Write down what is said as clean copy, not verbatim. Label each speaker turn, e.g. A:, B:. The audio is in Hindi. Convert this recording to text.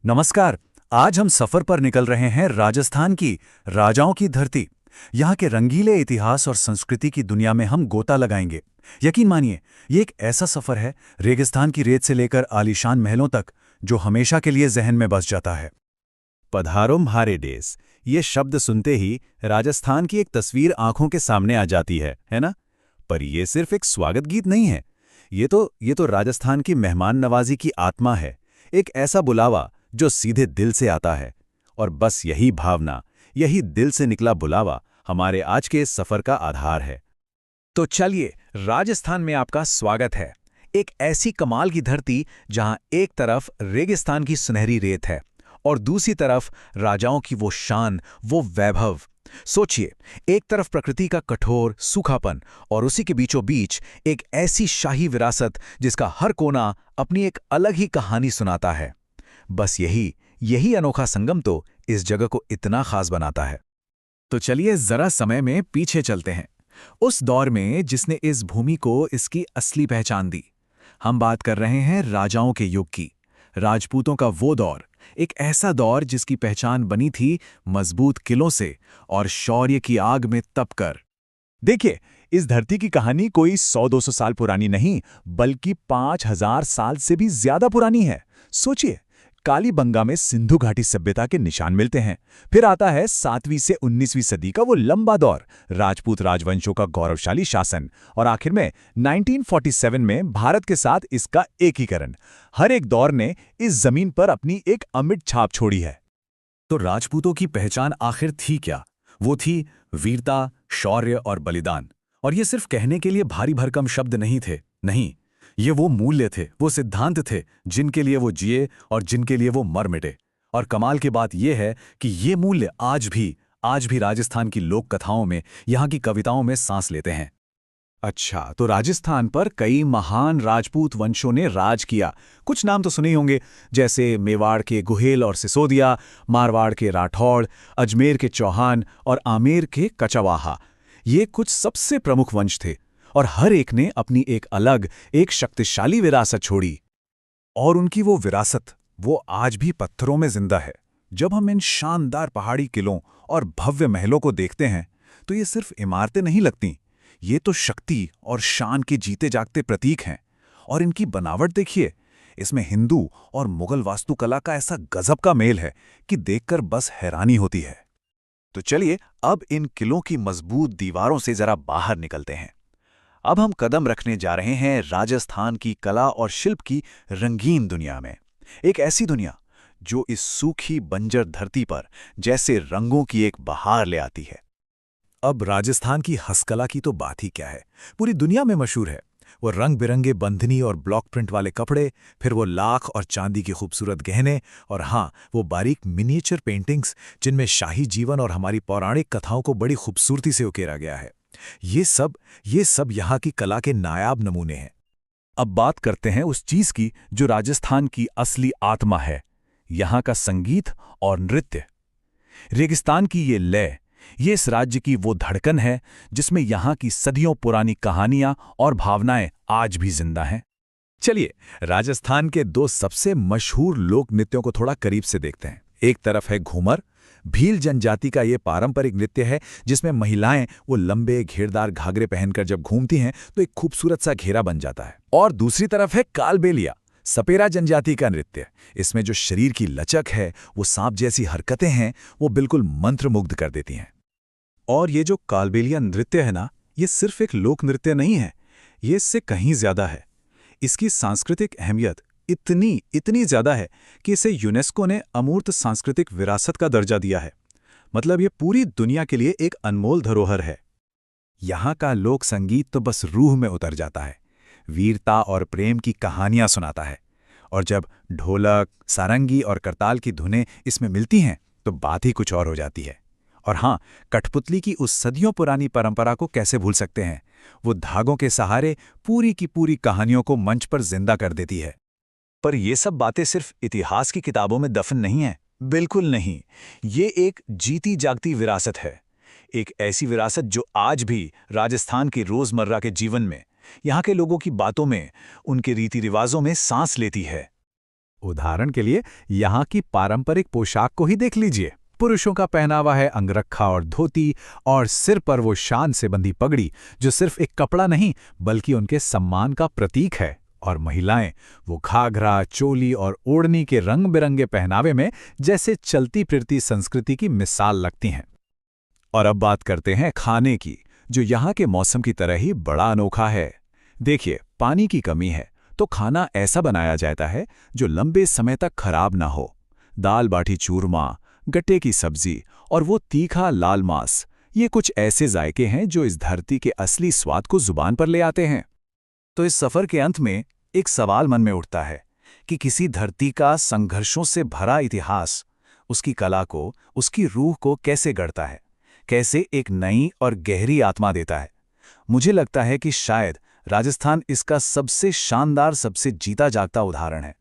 A: नमस्कार। आज हम सफर पर निकल रहे हैं राजस्थान की राजाओं की धरती। यहाँ के रंगीले इतिहास और संस्कृति की दुनिया में हम गोता लगाएंगे। यकीन मानिए, ये एक ऐसा सफर है, रेगिस्तान की रेत से लेकर आलीशान महलों तक, जो हमेशा के लिए जहन में बस जाता है।
B: पधारो म्हारे देस, ये शब्द सुनते ही राजस्थान की एक तस्वीर आंखों के सामने आ जाती है ना? पर ये सिर्फ एक स्वागत गीत नहीं है। ये तो राजस्थान की मेहमान नवाजी की आत्मा है। एक ऐसा बुलावा जो सीधे दिल से आता है। और बस यही भावना, यही दिल से निकला बुलावा हमारे आज के इस सफर का आधार है।
A: तो चलिए, राजस्थान में आपका स्वागत है। एक ऐसी कमाल की धरती जहां एक तरफ रेगिस्तान की सुनहरी रेत है और दूसरी तरफ राजाओं की वो शान, वो वैभव। सोचिए, एक तरफ प्रकृति का कठोर सूखापन और उसी के बीचों बीच एक ऐसी शाही विरासत जिसका हर कोना अपनी एक अलग ही कहानी सुनाता है। बस यही अनोखा संगम तो इस जगह को इतना खास बनाता है। तो चलिए जरा समय में पीछे चलते हैं, उस दौर में जिसने इस भूमि को इसकी असली पहचान दी। हम बात कर रहे हैं राजाओं के युग की, राजपूतों का वो दौर, एक ऐसा दौर जिसकी पहचान बनी थी मजबूत किलों से और शौर्य की आग में तपकर। देखिए, इस धरती की कहानी कोई 100-200 साल पुरानी नहीं, बल्कि 5000 साल से भी ज्यादा पुरानी है। सोचिए, कालीबंगा में सिंधु घाटी सभ्यता के निशान मिलते हैं। फिर आता है 7वीं से 19वीं सदी का वो लंबा दौर, राजपूत राजवंशों का गौरवशाली शासन, और आखिर में 1947 में भारत के साथ इसका एकीकरण। हर एक दौर ने इस जमीन पर अपनी एक अमिट छाप छोड़ी है। तो राजपूतों की पहचान आखिर थी क्या? वो थी वीरता, शौर्य और बलिदान। और ये सिर्फ कहने के लिए भारी भरकम शब्द नहीं थे, नहीं, ये वो मूल्य थे, वो सिद्धांत थे जिनके लिए वो जिए और जिनके लिए वो मर मिटे। और कमाल की बात यह है कि ये मूल्य आज भी राजस्थान की लोक कथाओं में, यहाँ की कविताओं में सांस लेते हैं। अच्छा, तो राजस्थान पर कई महान राजपूत वंशों ने राज किया। कुछ नाम तो सुने ही होंगे, जैसे मेवाड़ के गुहेल और सिसोदिया, मारवाड़ के राठौड़, अजमेर के चौहान और आमेर के कचवाहा। ये कुछ सबसे प्रमुख वंश थे और हर एक ने अपनी एक अलग, एक शक्तिशाली विरासत छोड़ी। और उनकी वो विरासत, वो आज भी पत्थरों में जिंदा है। जब हम इन शानदार पहाड़ी किलों और भव्य महलों को देखते हैं, तो ये सिर्फ इमारतें नहीं लगती, ये तो शक्ति और शान के जीते जागते प्रतीक हैं। और इनकी बनावट देखिए, इसमें हिंदू और मुगल वास्तुकला का ऐसा गजब का मेल है कि देखकर बस हैरानी होती है। तो चलिए, अब इन किलों की मजबूत दीवारों से जरा बाहर निकलते हैं। अब हम कदम रखने जा रहे हैं राजस्थान की कला और शिल्प की रंगीन दुनिया में। एक ऐसी दुनिया जो इस सूखी बंजर धरती पर जैसे रंगों की एक बहार ले आती है। अब राजस्थान की हस्तकला की तो बात ही क्या है, पूरी दुनिया में मशहूर है। वो रंग बिरंगे बंधनी और ब्लॉक प्रिंट वाले कपड़े, फिर वो लाख और चांदी के खूबसूरत गहने, और हाँ, वो बारीक मिनिएचर पेंटिंग्स जिनमें शाही जीवन और हमारी पौराणिक कथाओं को बड़ी खूबसूरती से उकेरा गया है। ये सब यहाँ की कला के नायाब नमूने हैं। अब बात करते हैं उस चीज की जो राजस्थान की असली आत्मा है, यहाँ का संगीत और नृत्य। रेगिस्तान की ये लय, ये इस राज्य की वो धड़कन है जिसमें यहाँ की सदियों पुरानी कहानियां और भावनाएं आज भी जिंदा हैं। चलिए, राजस्थान के दो सबसे मशहूर लोक नृत्यों को थोड़ा करीब से देखते हैं। एक तरफ है घूमर, भील जनजाति का ये पारंपरिक नृत्य है जिसमें महिलाएं वो लंबे घेरदार घाघरे पहनकर जब घूमती हैं तो एक खूबसूरत सा घेरा बन जाता है। और दूसरी तरफ है कालबेलिया, सपेरा जनजाति का नृत्य। इसमें जो शरीर की लचक है, वो सांप जैसी हरकतें हैं, वो बिल्कुल मंत्रमुग्ध कर देती हैं। और ये जो कालबेलिया नृत्य है ना, ये सिर्फ एक लोक नृत्य नहीं है, ये इससे कहीं ज्यादा है। इसकी सांस्कृतिक अहमियत इतनी ज्यादा है कि इसे यूनेस्को ने अमूर्त सांस्कृतिक विरासत का दर्जा दिया है। मतलब ये पूरी दुनिया के लिए एक अनमोल धरोहर है। यहाँ का लोक संगीत तो बस रूह में उतर जाता है, वीरता और प्रेम की कहानियां सुनाता है। और जब ढोलक, सारंगी और करताल की धुनें इसमें मिलती हैं तो बात ही कुछ और हो जाती है। और हाँ, कठपुतली की उस सदियों पुरानी परंपरा को कैसे भूल सकते हैं। वो धागों के सहारे पूरी की पूरी कहानियों को मंच पर जिंदा कर देती है। पर ये सब बातें सिर्फ इतिहास की किताबों में दफन नहीं हैं, बिल्कुल नहीं। ये एक जीती जागती विरासत है, एक ऐसी विरासत जो आज भी राजस्थान के रोजमर्रा के जीवन में, यहाँ के लोगों की बातों में, उनके रीति रिवाजों में सांस लेती है। उदाहरण के लिए यहाँ की पारंपरिक पोशाक को ही देख लीजिए। पुरुषों का पहनावा है अंगरखा और धोती, और सिर पर वो शान से बंधी पगड़ी जो सिर्फ एक कपड़ा नहीं बल्कि उनके सम्मान का प्रतीक है। और महिलाएं वो घाघरा, चोली और ओढ़नी के रंग बिरंगे पहनावे में जैसे चलती फिरती संस्कृति की मिसाल लगती हैं। और अब बात करते हैं खाने की, जो यहाँ के मौसम की तरह ही बड़ा अनोखा है। देखिए, पानी की कमी है तो खाना ऐसा बनाया जाता है जो लंबे समय तक खराब ना हो। दाल बाटी चूरमा, गट्टे की सब्जी और वो तीखा लाल मांस, ये कुछ ऐसे जायके हैं जो इस धरती के असली स्वाद को जुबान पर ले आते हैं। तो इस सफर के अंत में एक सवाल मन में उठता है कि किसी धरती का संघर्षों से भरा इतिहास उसकी कला को, उसकी रूह को कैसे गढ़ता है, कैसे एक नई और गहरी आत्मा देता है। मुझे लगता है कि शायद राजस्थान इसका सबसे शानदार, सबसे जीता जागता उदाहरण है।